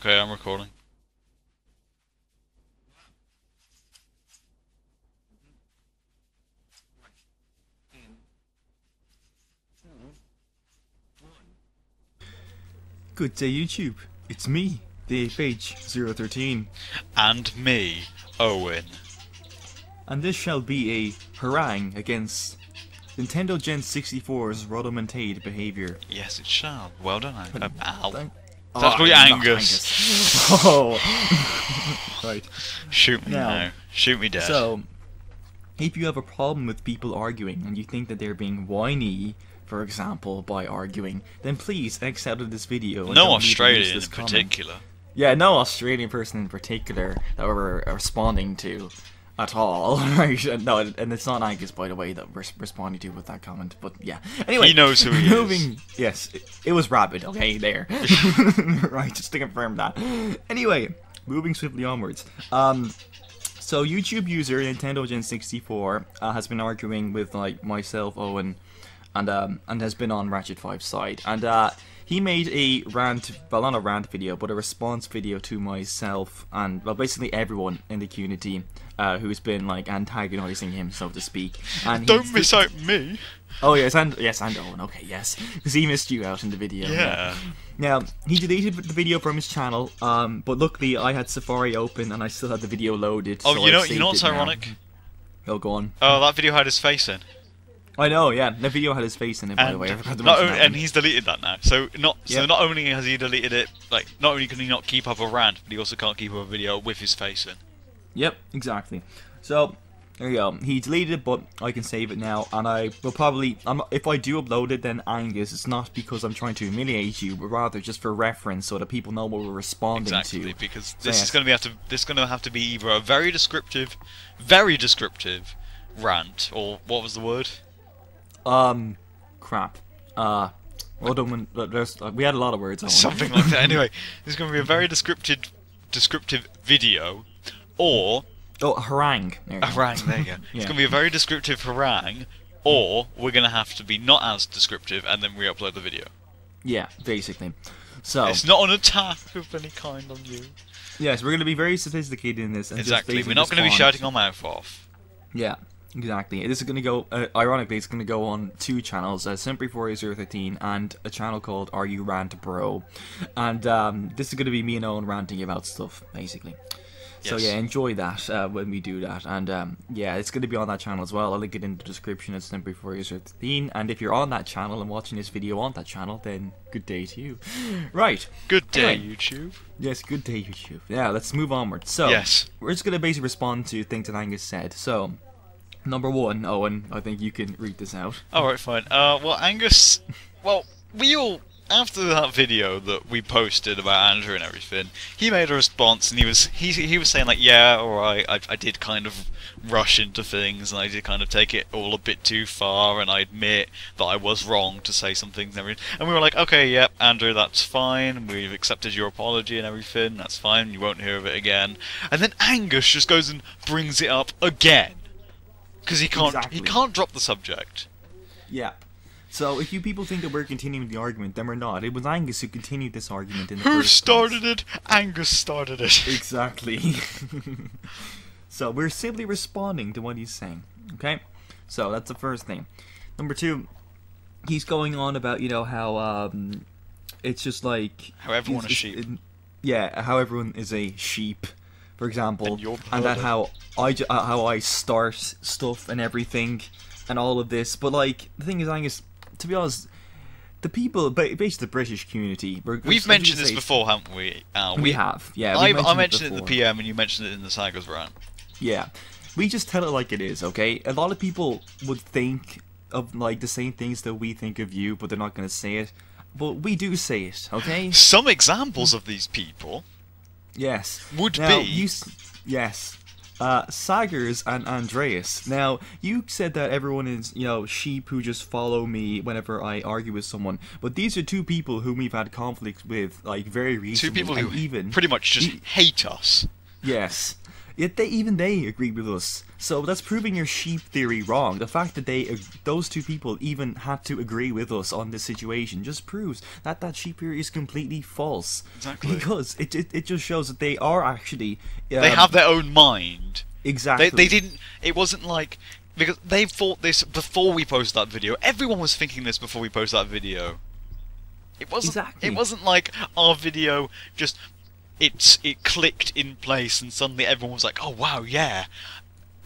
Okay, I'm recording. Good day, YouTube. It's me, the FH013, And me, Owen. and this shall be a harangue against Nintendo Gen 64's rodomontade behaviour. Yes, it shall. Well done, Al. Thank- That's probably not Angus. Oh, right. Shoot me Now, now. Shoot me dead. So, if you have a problem with people arguing and you think that they're being whiny, for example, by arguing, then please X out of this video. And no don't leave a Australian useless in comment. particular. Yeah, no Australian person in particular that we're responding to at all. Right? No, and it's not Angus, by the way, that we're responding to with that comment. But yeah. Anyway, He knows who he moving, is. Yes, it was Rabbit. Okay, there. Right, just to confirm that. Anyway, moving swiftly onwards. So YouTube user Nintendo Gen 64 has been arguing with like myself, Owen, and has been on Ratchet 5's side, and he made a rant, well, not a rant video, but a response video to myself and, well, basically everyone in the community who's been like antagonizing him, so to speak. And Don't miss out me. Oh yes, and Owen. Okay, yes, because he missed you out in the video. Yeah. Now he deleted the video from his channel, but luckily I had Safari open and I still had the video loaded. Oh, so you know, I've you know what's saved it now. ironic? Oh, go on. Oh, that video had his face in. I know, yeah. The video had his face in it, by the way. I forgot to not mention only, that and one. he's deleted that now. So Yep. not only has he deleted it, like not only can he not keep up a rant, but he also can't keep up a video with his face in. Yep, exactly. So there you go. He deleted it, but I can save it now, and I will probably. If I do upload it, then Angus, it's not because I'm trying to humiliate you, but rather just for reference, so that people know what we're responding Exactly, to. because So, this yes. is going to have to be either a very descriptive rant, or what was the word? Crap. We had a lot of words. Owen. Something like that. Anyway, this is going to be a very descriptive video, or Oh, a harangue. There you a go. harangue. There you go. It's Yeah. going to be a very descriptive harangue, or we're going to have to be not as descriptive and then re-upload the video. Yeah, basically. So It's not an attack of any kind on you. yes, we're going to be very sophisticated in this. And just Exactly. basically We're not going to be respond. shouting our mouth off. Yeah, exactly. This is going to go, ironically, it's going to go on two channels, Simply4013 and a channel called Are You Rant Bro. And this is going to be me and Owen ranting about stuff, basically. So Yes. yeah, enjoy that when we do that. And yeah, it's going to be on that channel as well. I'll link it in the description at Simply4013. And if you're on that channel and watching this video on that channel, then good day to you. Right. Good day, Anyway. YouTube. Yes, good day, YouTube. Yeah, let's move onward. So, Yes. we're just going to basically respond to things that Angus said. So, number one, Owen, I think you can read this out. Alright, fine. Well, Angus... Well, we all... After that video that we posted about Andrew and everything, he made a response and he was saying like, yeah, alright, I did kind of rush into things and I did kind of take it all a bit too far, and I admit that I was wrong to say some things and everything. And we were like, okay, yep, Andrew, that's fine, we've accepted your apology and everything, that's fine, you won't hear of it again. And then Angus just goes and brings it up again. Because he Exactly. can't drop the subject. Yeah. So, if you people think that we're continuing the argument, then we're not. It was Angus who continued this argument in the Who first started place. it? Angus started it. Exactly. So, we're simply responding to what he's saying. Okay? So, that's the first thing. Number two, he's going on about, you know, how, it's just like... How everyone is it's- sheep. Yeah, how everyone is a sheep, for example, And you're and that part how I start stuff and everything, and all of this. But like the thing is, Angus, to be honest, the people, basically the British community, We've mentioned this before, haven't we, Al? We have, yeah. I mentioned it in the before. PM and you mentioned it in the Sagas rant. Yeah, we just tell it like it is, okay? A lot of people would think of like the same things that we think of you, but they're not going to say it. But we do say it, okay? Some examples of these people Yes. would Now, be... yes. Sagers and Andreas. Now, you said that everyone is, you know, sheep who just follow me whenever I argue with someone. But these are two people whom we've had conflicts with, like, very recently. Two people who and even pretty much just hate us. Yes. Yet even they agreed with us. So that's proving your sheep theory wrong. The fact that those two people even had to agree with us on this situation just proves that sheep theory is completely false. Exactly. Because it just shows that they are actually... they have their own mind. Exactly. They didn't... It wasn't like... Because they thought this before we posted that video. Everyone was thinking this before we posted that video. It wasn't... Exactly. It wasn't like our video just... It clicked in place and suddenly everyone was like, oh wow, yeah,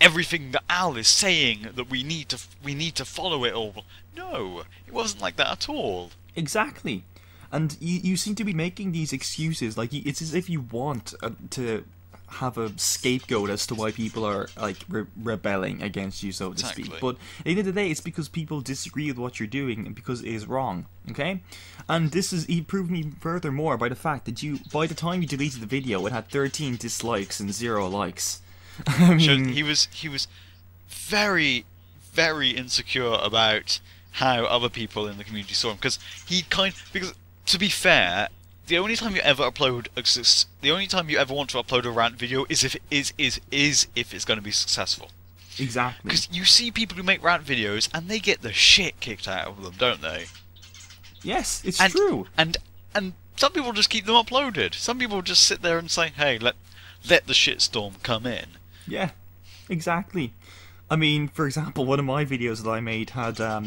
everything that Al is saying, that we need to follow it all. No, it wasn't like that at all. Exactly. And you seem to be making these excuses, like it's as if you want to have a scapegoat as to why people are like rebelling against you, so to speak. But at the end of the day, it's because people disagree with what you're doing and because it is wrong. Okay, and he proved me furthermore by the fact that by the time you deleted the video, it had 13 dislikes and 0 likes. I mean, he was very, very insecure about how other people in the community saw him, because because to be fair, the only time you ever want to upload a rant video is if it's going to be successful. Exactly. Because you see people who make rant videos and they get the shit kicked out of them, don't they? Yes, it's true. And some people just keep them uploaded. Some people just sit there and say, "Hey, let the shitstorm come in." Yeah, exactly. I mean, for example, one of my videos that I made had, I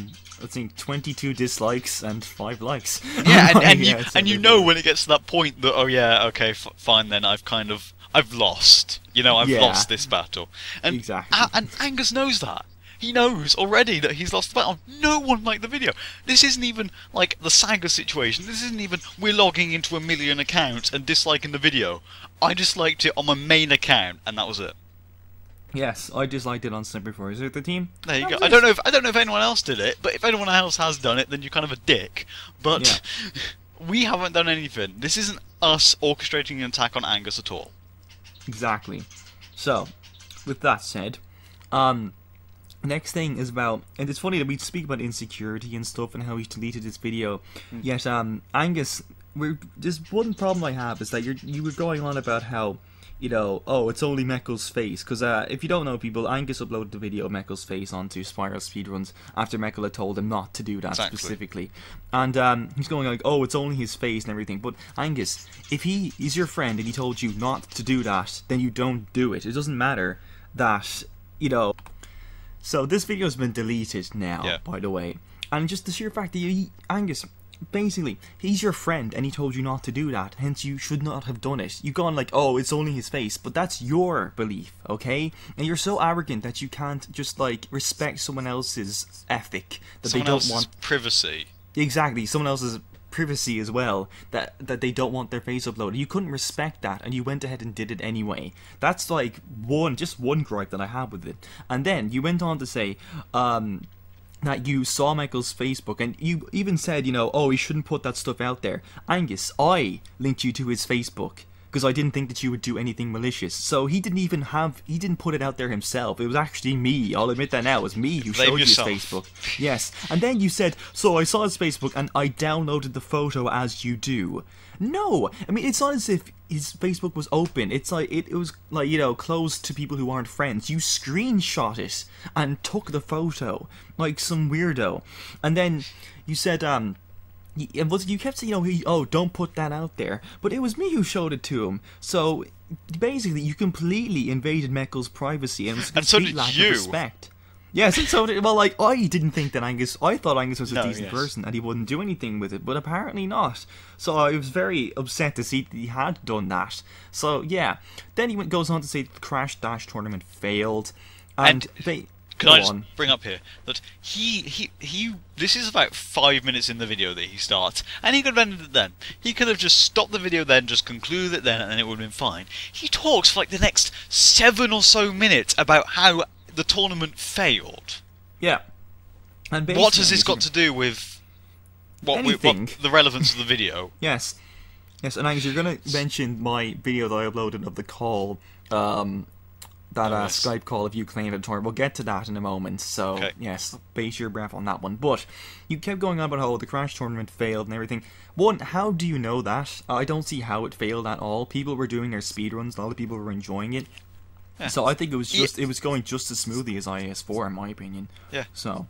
think, 22 dislikes and 5 likes. Yeah, and you know when it gets to that point that, oh yeah, okay, fine then, I've lost. You know, I've lost this battle. And, exactly. And Angus knows that. He knows already that he's lost the battle. No one liked the video. This isn't even like the Saga situation. This isn't even we're logging into 1 million accounts and disliking the video. I disliked it on my main account, and that was it. Yes, I disliked it on Simple for the team. There you go. I don't know if anyone else did it, but if anyone else has done it, then you're kind of a dick. But we haven't done anything. This isn't us orchestrating an attack on Angus at all. Exactly. So, with that said, next thing is about, and it's funny that we speak about insecurity and stuff and how he deleted this video. Yet, Angus, there's one problem I have is that you were going on about how, you know, oh, it's only Meckel's face. Because if you don't know, people, Angus uploaded the video of Meckel's face onto Spiral Speedruns after Meckel had told him not to do that specifically. And he's going like, oh, it's only his face and everything. But Angus, if he is your friend and he told you not to do that, then you don't do it. It doesn't matter that, you know. So this video has been deleted now, by the way. And just the sheer fact that Angus, basically, he's your friend and he told you not to do that, hence you should not have done it. You've gone like, oh, it's only his face, but that's your belief, okay? And you're so arrogant that you can't just, like, respect someone else's ethic. That someone they don't else's want privacy. Exactly, someone else's privacy as well, that they don't want their face uploaded. You couldn't respect that, and you went ahead and did it anyway. That's, like, just one gripe that I have with it. And then, you went on to say, that you saw Michael's Facebook, and you even said, you know, oh, he shouldn't put that stuff out there. Angus, I linked you to his Facebook, because I didn't think that you would do anything malicious. So he didn't put it out there himself. It was actually me. I'll admit that now. It was me who showed you his Facebook. Yes. And then you said, so I saw his Facebook, and I downloaded the photo as you do. No! I mean, it's not as if his Facebook was open. It's like, it was, like, you know, closed to people who aren't friends. You screenshot it and took the photo, like some weirdo. And then you said, you kept saying, you know, oh, don't put that out there. But it was me who showed it to him. So, basically, you completely invaded Meckel's privacy, and it was a complete lack of respect. Yes, and so, well, like, I didn't think that I thought Angus was a decent person and he wouldn't do anything with it, but apparently not. So I was very upset to see that he had done that. So, yeah. Then he goes on to say the Crash Dash tournament failed. And can I just bring up here that this is about 5 minutes in the video that he starts, and he could have ended it then. He could have just stopped the video then, just concluded it then, and it would have been fine. He talks for like the next 7 or so minutes about how the tournament failed. Yeah. And what has this got to do with what the relevance of the video? Yes. Yes, and Angus, you're going to mention my video that I uploaded of the call, Skype call of you claiming the tournament. We'll get to that in a moment, so yes, base your breath on that one. But you kept going on about how the Crash tournament failed and everything. One, how do you know that? I don't see how it failed at all. People were doing their speedruns, a lot of people were enjoying it. Yeah. So I think it was going just as smoothly as IAS4 in my opinion. Yeah. So,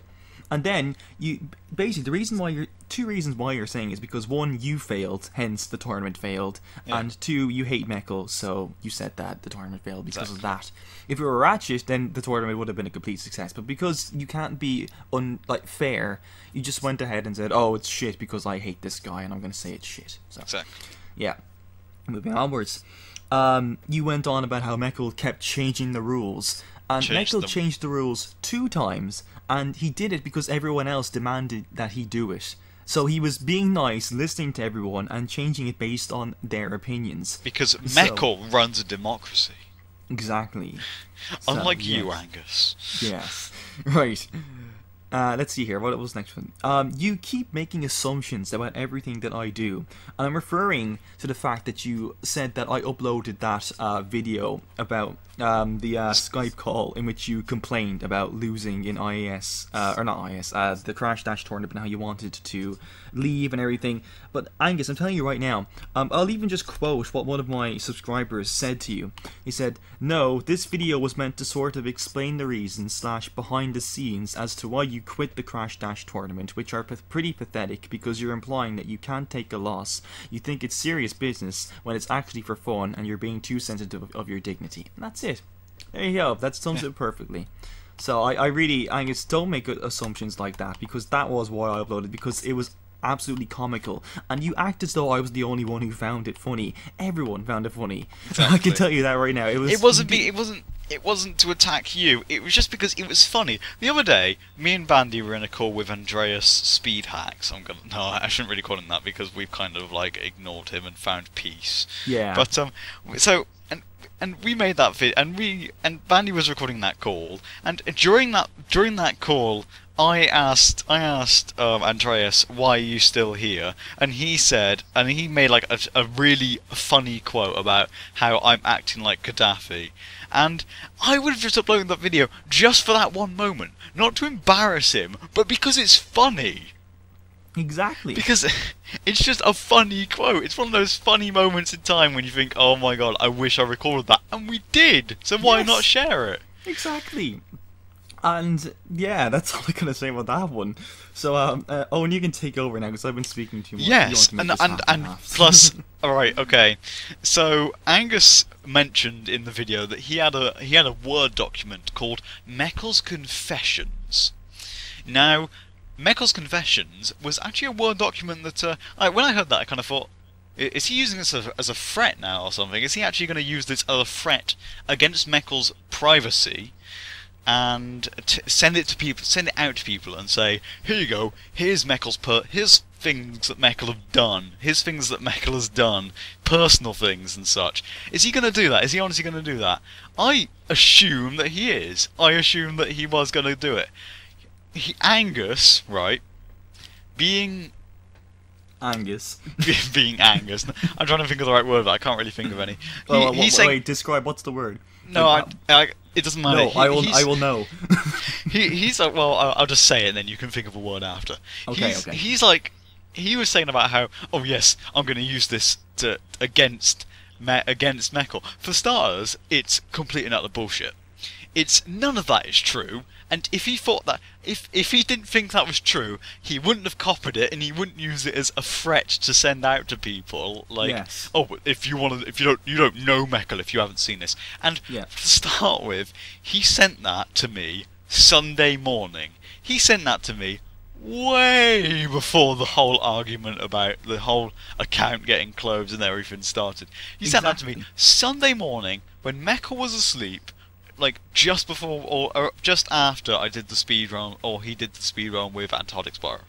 and then two reasons why you're saying is because one, you failed, hence the tournament failed, and two, you hate Meckel, so you said that the tournament failed because of that. If you were Ratchet, then the tournament would have been a complete success. But because you can't be fair, you just went ahead and said, "Oh, it's shit because I hate this guy, and I'm going to say it's shit." So, Exactly. yeah. Moving onwards, you went on about how Meckel kept changing the rules, and Meckel changed the rules 2 times, and he did it because everyone else demanded that he do it. So he was being nice, listening to everyone, and changing it based on their opinions. Because Meckel runs a democracy. Exactly. Unlike you, Angus. Yes. Right. Let's see here. What was the next one? You keep making assumptions about everything that I do. And I'm referring to the fact that you said that I uploaded that video about the Skype call in which you complained about losing in IAS, or not IAS, the Crash Dash tournament and how you wanted to leave and everything. But Angus, I'm telling you right now, I'll even just quote what one of my subscribers said to you. He said, "No, this video was meant to sort of explain the reasons / behind the scenes as to why you quit the Crash Dash tournament, which are pretty pathetic because you're implying that you can't take a loss. You think it's serious business when it's actually for fun and you're being too sensitive of your dignity." And that's it. There you go. That sums it perfectly. So I really, Angus, don't make assumptions like that, because that was why I uploaded, because it was absolutely comical, and you act as though I was the only one who found it funny. Everyone found it funny. Exactly. I can tell you that right now. It wasn't to attack you. It was just because it was funny. The other day, me and Bandy were in a call with Andreas Speed Hacks. I shouldn't really call him that because we've kind of ignored him and found peace. Yeah. But and we made that vid, and Bandy was recording that call, and during that call, I asked Andreas, "Why are you still here?" And he said, and he made a really funny quote about how I'm acting like Gaddafi. And I would have just uploaded that video just for that one moment, not to embarrass him, but because it's funny. Exactly. Because it's just a funny quote. It's one of those funny moments in time when you think, "Oh my god, I wish I recorded that," and we did. So why not share it? Exactly. And yeah, that's all I'm gonna say about that one. So Owen, you can take over now because I've been speaking too much. Yes, and plus, all right, okay. So Angus mentioned in the video that he had a Word document called Meckel's Confessions. Now, Meckel's Confessions was actually a Word document that when I heard that, I kind of thought, is he using this as a threat now or something? Is he actually going to use this as a threat against Meckel's privacy? And send it out to people and say, "Here you go. Here's here's things that Meckel have done. Here's things that Meckel has done, personal things and such." Is he going to do that? Is he honestly going to do that? I assume that he is. I assume that he was going to do it. Angus, right? Being Angus. being Angus. I'm trying to think of the right word, but I can't really think of any. Wait, describe. What's the word? No, it doesn't matter. No, I will know. He's like, well, I'll just say it, and then you can think of a word after. Okay. He's like, he was saying about how, "Oh yes, I'm going to use this against Meckel." For starters, it's complete and utter bullshit. None of that is true. And if he thought that, if he didn't think that was true, he wouldn't have copied it, and he wouldn't use it as a threat to send out to people. Yes. "Oh, if you don't know Meckel if you haven't seen this." And to start with, he sent that to me Sunday morning. He sent that to me way before the whole argument about the whole account getting closed and everything started. He sent that to me Sunday morning when Meckel was asleep. Just before or just after I did the speedrun, or he did the speedrun with Antarctic Explorer.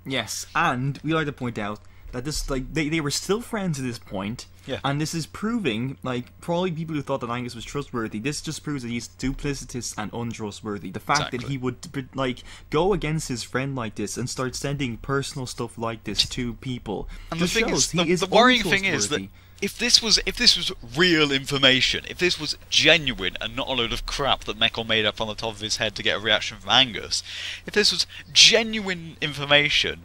Yes, and we like to point out that this, they were still friends at this point. Yeah. And this is proving, for all people who thought that Angus was trustworthy, this just proves that he's duplicitous and untrustworthy. The fact that he would, go against his friend like this and start sending personal stuff like this to people. And the thing is, the worrying thing is that if this was real information, if this was genuine and not a load of crap that Meckel made up on the top of his head to get a reaction from Angus, if this was genuine information,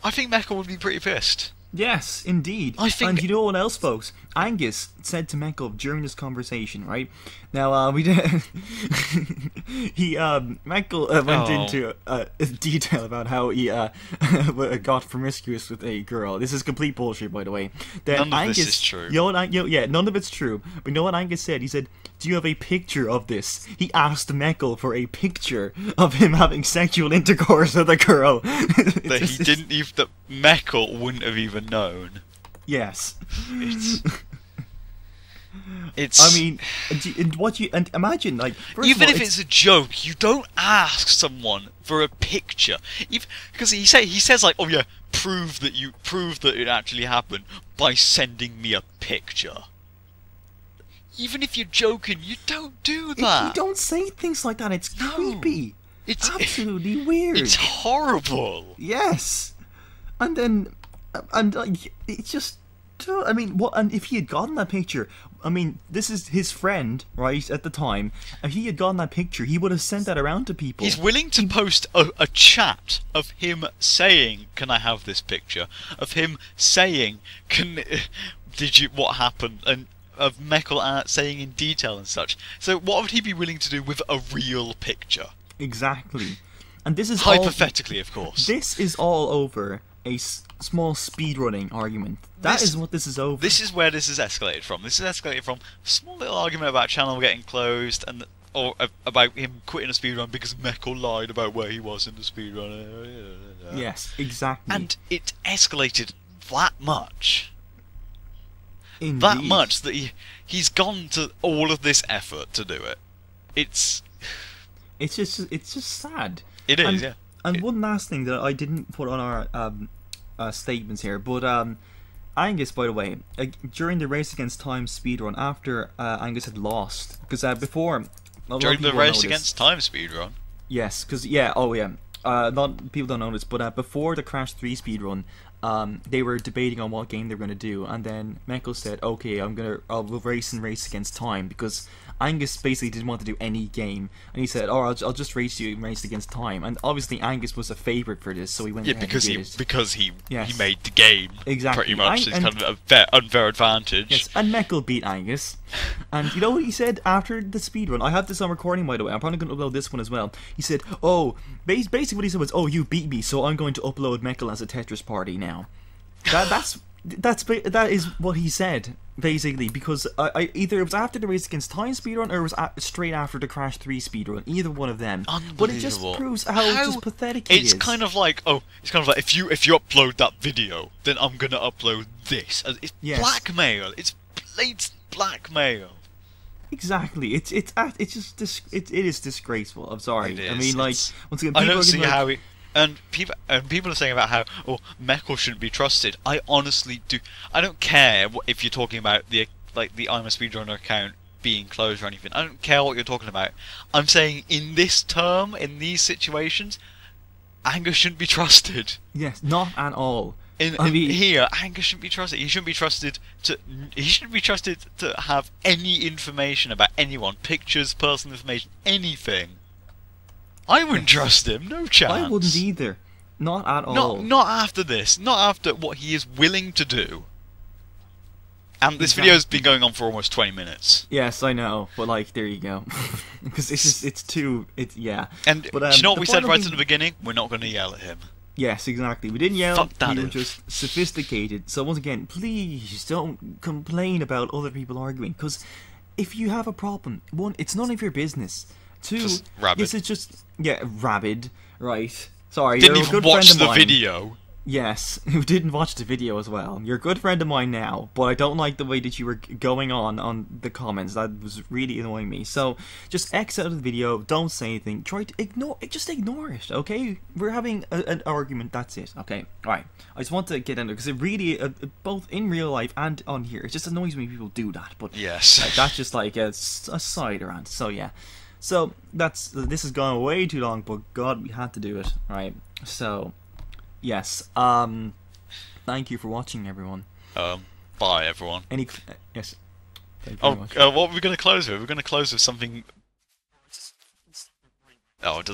I think Meckel would be pretty pissed. Yes, indeed. I think- And you know what else, folks? Angus said to Meckel during this conversation, right? Now, we did. Meckel went into detail about how he got promiscuous with a girl. This is complete bullshit, by the way. Then None of Angus, this is true. Yeah, none of it's true. But you know what Angus said? He said, "Do you have a picture of this?" He asked Meckel for a picture of him having sexual intercourse with a girl. That he didn't even. That Meckel wouldn't have even known. Yes. It's. I mean, and imagine, like, Even if it's a joke, you don't ask someone for a picture, because he says like, "Oh yeah, prove that it actually happened by sending me a picture." Even if you're joking, you don't do that. You don't say things like that. It's creepy. It's absolutely weird. It's horrible. Yes, and then, it's just. I mean, what? And if he had gotten that picture, I mean, this is his friend, right? At the time, if he had gotten that picture, he would have sent that around to people. He's willing to post a chat of him saying, "Can I have this picture?" Of him saying, what happened?" And of Meckel saying in detail and such. So what would he be willing to do with a real picture? Exactly. And this is hypothetically, of course. This is all over a small speedrunning argument. That is what this is over. This is where this is escalated from. This is escalated from a small little argument about channel getting closed or about him quitting a speedrun because Meckel lied about where he was in the speedrun. Yes, exactly. And it escalated that much. Indeed. That much that he's gone to all of this effort to do it. It's just sad. It is, yeah. And one last thing that I didn't put on our statements here, but Angus, by the way, during the Race Against Time speedrun, after Angus had lost, because before during the Race Against Time speedrun. Yes, because not people don't know this, but before the Crash 3 speedrun, they were debating on what game they were going to do, and then Meckel said, "Okay, I'll race Against Time," because Angus basically didn't want to do any game, and he said, "Oh, I'll just race Against Time." And obviously Angus was a favourite for this, so he went. Yeah, because he made the game. Exactly. Pretty much, it's kind of an unfair advantage. Yes, and Meckel beat Angus, and you know what he said after the speedrun? I have this on recording, by the way. I'm probably going to upload this one as well. He said, "Oh, basically what he said was, oh, you beat me, so I'm going to upload Meckel as a Tetris party now." That is what he said, basically, because either it was after the Race Against Time speedrun or it was straight after the Crash 3 speedrun, either one of them. But it just proves how just pathetic he is. It's kind of like if you upload that video, then I'm gonna upload this. It's blackmail. It's blatant blackmail. Exactly. It is disgraceful. I'm sorry. I mean, like, once again, I don't see how it. And people are saying about how Meckel shouldn't be trusted. I honestly do. I don't care if you're talking about the I'm a Speedrunner account being closed or anything. I don't care what you're talking about. I'm saying in this term, in these situations, Angus shouldn't be trusted. Yes, not at all. Here, Angus shouldn't be trusted. He shouldn't be trusted to have any information about anyone, pictures, personal information, anything. I wouldn't trust him, no chance. I wouldn't either. Not at all. Not after this. Not after what he is willing to do. And this video's been going on for almost 20 minutes. Yes, I know. But, like, there you go. Because yeah. And do you know what we said right at the beginning? We're not going to yell at him. Yes, exactly. We didn't yell. We were just sophisticated. So once again, please don't complain about other people arguing. Because if you have a problem, one, it's none of your business. Two, this is just rabid, right? Sorry, didn't you're a even good watch friend of the mine. Video. Yes, who didn't watch the video as well. You're a good friend of mine now, but I don't like the way that you were going on the comments. That was really annoying me. So just X out of the video. Don't say anything. Try to ignore it. Just ignore it. Okay? We're having an argument. That's it. Okay. All right. I just want to get into it because it really, both in real life and on here, it just annoys me when people do that. But yes, that's just like a side rant. So yeah. So this has gone way too long, but God, we had to do it, right? So, yes. Thank you for watching, everyone. Bye, everyone. Yes. What are we going to close with? We're going to close with something. Oh, it doesn't.